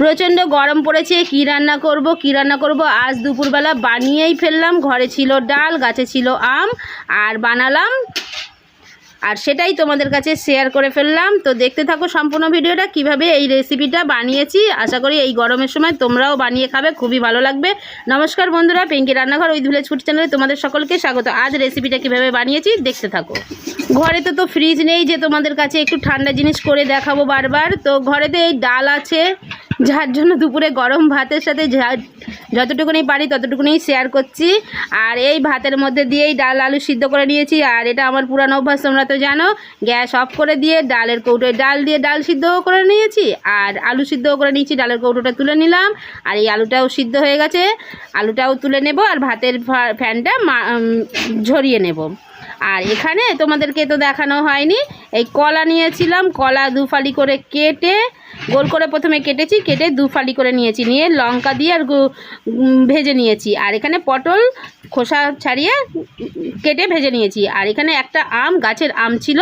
প্রচণ্ড গরম পড়েছে। কি রান্না করব আজ দুপুরবেলা বানিয়েই ফেললাম। ঘরে ছিল ডাল, গাছে ছিল আম, আর বানালাম, আর সেটাই তোমাদের কাছে শেয়ার করে ফেললাম। তো দেখতে থাকো সম্পূর্ণ ভিডিওটা, কিভাবে এই রেসিপিটা বানিয়েছি। আশা করি এই গরমের সময় তোমরাও বানিয়ে খাবে, খুবই ভালো লাগবে। নমস্কার বন্ধুরা, পিঙ্কি রান্নাঘর উইথ ভিলেজ ফুড চ্যানেলে তোমাদের সকলকে স্বাগত। আজ রেসিপিটা কিভাবে বানিয়েছি দেখতে থাকো। ঘরে তো ফ্রিজ নেই যে তোমাদের কাছে একটু ঠান্ডা জিনিস করে দেখাবো বারবার। তো ঘরেতে এই ডাল আছে, যার জন্য দুপুরে গরম ভাতের সাথে যতটুকুনি পারি ততটুকুনি শেয়ার করছি। আর এই ভাতের মধ্যে দিয়েই ডাল আলু সিদ্ধ করে নিয়েছি। আর এটা আমার পুরানো অভ্যাস, তোমরা তো জানো। গ্যাস অফ করে দিয়ে ডালের কৌটোয় ডাল দিয়ে ডাল সিদ্ধও করে নিয়েছি, আর আলু সিদ্ধও করে নিয়েছি। ডালের কৌটোটা তুলে নিলাম, আর এই আলুটাও সিদ্ধ হয়ে গেছে, আলুটাও তুলে নেব, আর ভাতের ফ্যানটা ঝরিয়ে নেব। আর এখানে তোমাদেরকে তো দেখানো হয়নি, এই কলা নিয়েছিলাম। কলা দুফালি করে কেটে, গোল করে প্রথমে কেটেছি, কেটে দুফালি করে নিয়েছি, নিয়ে লঙ্কা দিয়ে আর ভেজে নিয়েছি। আর এখানে পটল খোসা ছাড়িয়ে কেটে ভেজে নিয়েছি। আর এখানে একটা আম, গাছের আম ছিল,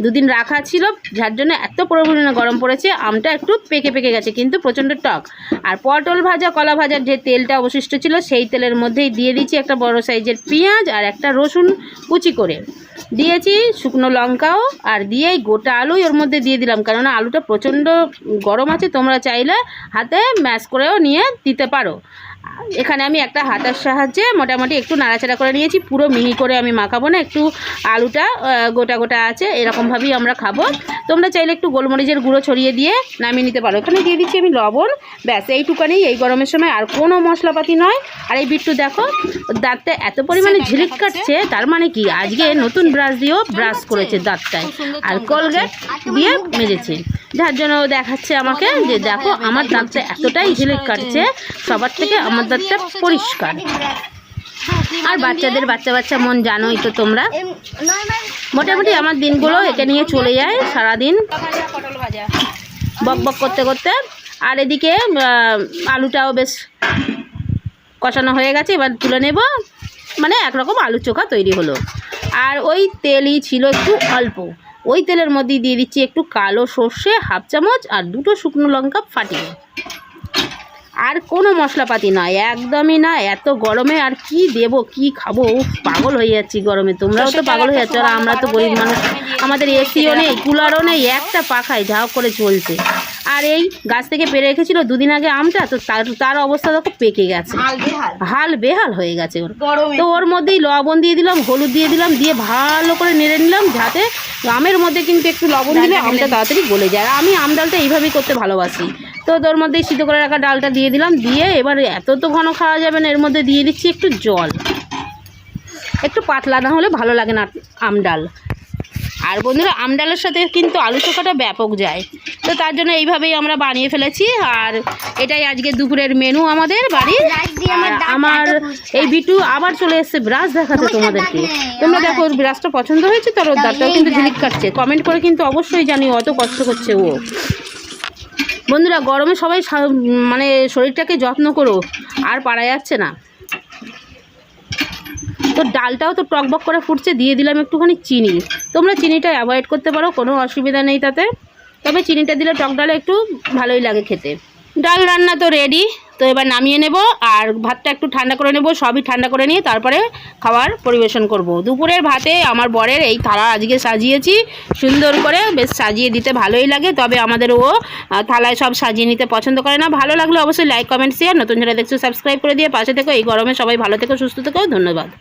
দুদিন রাখা ছিল, যার জন্য এত পরিমাণে গরম পড়েছে, আমটা একটু পেকে গেছে, কিন্তু প্রচণ্ড টক। আর পটল ভাজা, কলা ভাজার যে তেলটা অবশিষ্ট ছিল, সেই তেলের মধ্যেই দিয়ে দিচ্ছি একটা বড় সাইজের পেঁয়াজ আর একটা রসুন কুচি করে দিয়েছি, শুকনো লঙ্কাও, আর দিয়েই গোটা আলুই ওর মধ্যে দিয়ে দিলাম। কেননা আলুটা প্রচণ্ড গরম আছে, তোমরা চাইলে হাতে ম্যাশ করেও নিয়ে দিতে পারো। এখানে আমি একটা হাতার সাহায্যে মোটামুটি একটু নাড়াচাড়া করে নিয়েছি। পুরো মিহি করে আমি মাখাবো না, একটু আলুটা গোটা গোটা আছে, এরকমভাবেই আমরা খাবো। তোমরা চাইলে একটু গোলমরিচের গুঁড়ো ছড়িয়ে দিয়ে নামিয়ে নিতে পারো। এখানে দিয়ে দিচ্ছি আমি লবণ, ব্যাস এইটুকানি। এই গরমের সময় আর কোনো মশলাপাতি নয়। আর এই বিট্টু দেখো, দাঁতটা এত পরিমাণে ঝিলিক কাটছে, তার মানে কি আজকে নতুন ব্রাশ দিয়েও ব্রাশ করেছে দাঁতটায়, আর কোলগেট দিয়ে মেজেছে, যার জন্য দেখাচ্ছে আমাকে যে দেখো আমার দাঁতটা এতটাই ঝিলিক কাটছে, সবার থেকে আমার দাঁতটা পরিষ্কার। আর বাচ্চাদের বাচ্চা মন জানোই তো তোমরা। মোটামুটি আমার দিনগুলো একে নিয়ে চলে যায় সারাদিন, বক করতে করতে। আর এদিকে আলুটাও বেশ কষানো হয়ে গেছে, এবার তুলে নেব, মানে একরকম আলু চোখা তৈরি হলো। আর ওই তেলই ছিল একটু অল্প, ওই তেলের মধ্যে দিয়ে দিচ্ছি একটু কালো সর্ষে হাফ চামচ, আর দুটো শুকনো লঙ্কা ফাটিয়ে। আর কোনো মশলাপাতি নয়, একদমই না। এত গরমে আর কি দেব, কি খাবো, পাগল হয়ে যাচ্ছি গরমে। তোমরাও তো পাগল হয়ে যাচ্ছ, আর আমরা তো গরিব মানুষ, আমাদের এসিও নেই, কুলারও নেই, একটা পাখায় ঝাও করে চলছে। আর এই গাছ থেকে পেরে রেখেছিল দুদিন আগে আমটা, তো তার অবস্থা দেখো পেকে গেছে, হাল বেহাল হয়ে গেছে ওর। তো ওর মধ্যেই লবণ দিয়ে দিলাম, হলুদ দিয়ে দিলাম, দিয়ে ভালো করে নেড়ে নিলাম, যাতে আমের মধ্যে কিন্তু একটু লবণ দিলে আমটা তাড়াতাড়ি গলে যায়। আমি আম ডালটা এইভাবেই করতে ভালোবাসি। তো তোর মধ্যেই সিদ্ধ করে রাখা ডালটা দিয়ে দিলাম, দিয়ে এবার এত তো ঘন খাওয়া যাবে না, এর মধ্যে দিয়ে দিচ্ছি একটু জল, একটু পাতলা না হলে ভালো লাগে না আম ডাল। আর বন্ধুরা, আম ডালের সাথে কিন্তু আলু চোখাটা ব্যাপক যায়, তো তার জন্য এইভাবেই আমরা বানিয়ে ফেলেছি। আর এটাই আজকে দুপুরের মেনু আমাদের বাড়ির। আমার এই বিটু আবার চলে এসছে ব্রাশ দেখাতে তোমাদেরকে। তোমরা দেখো, ওর ব্রাশটা পছন্দ হয়েছে, তার ওর দাঁতটাও কিন্তু ঝিলিক কাটছে। কমেন্ট করে কিন্তু অবশ্যই জানিও অত কষ্ট করছে ও। বন্ধুরা, গরমে সবাই মানে শরীরটাকে যত্ন করো, আর পারা যাচ্ছে না। তো ডালটাও তো টকবক করে ফুটছে, দিয়ে দিলাম একটুখানি চিনি। তোমরা চিনিটা অ্যাভয়েড করতে পারো, কোনো অসুবিধা নেই তাতে, তবে চিনিটা দিলে টক ডালে একটু ভালোই লাগে খেতে। ডাল রান্না তো রেডি, তো এবার নামিয়ে নেব, আর ভাতটা একটু ঠান্ডা করে নেব। সবই ঠান্ডা করে নিয়ে তারপরে খাবার পরিবেশন করব। দুপুরের ভাতে আমার বরের এই থালা আজকে সাজিয়েছি সুন্দর করে, বেশ সাজিয়ে দিতে ভালোই লাগে, তবে আমাদের ও থালায় সব সাজিয়ে নিতে পছন্দ করে না। ভালো লাগলে অবশ্যই লাইক কমেন্ট শেয়ার, নতুন যারা দেখছো সাবস্ক্রাইব করে দিয়ে পাশে থেকো। এই গরমে সবাই ভালো থেকো, সুস্থ থেকো, ধন্যবাদ।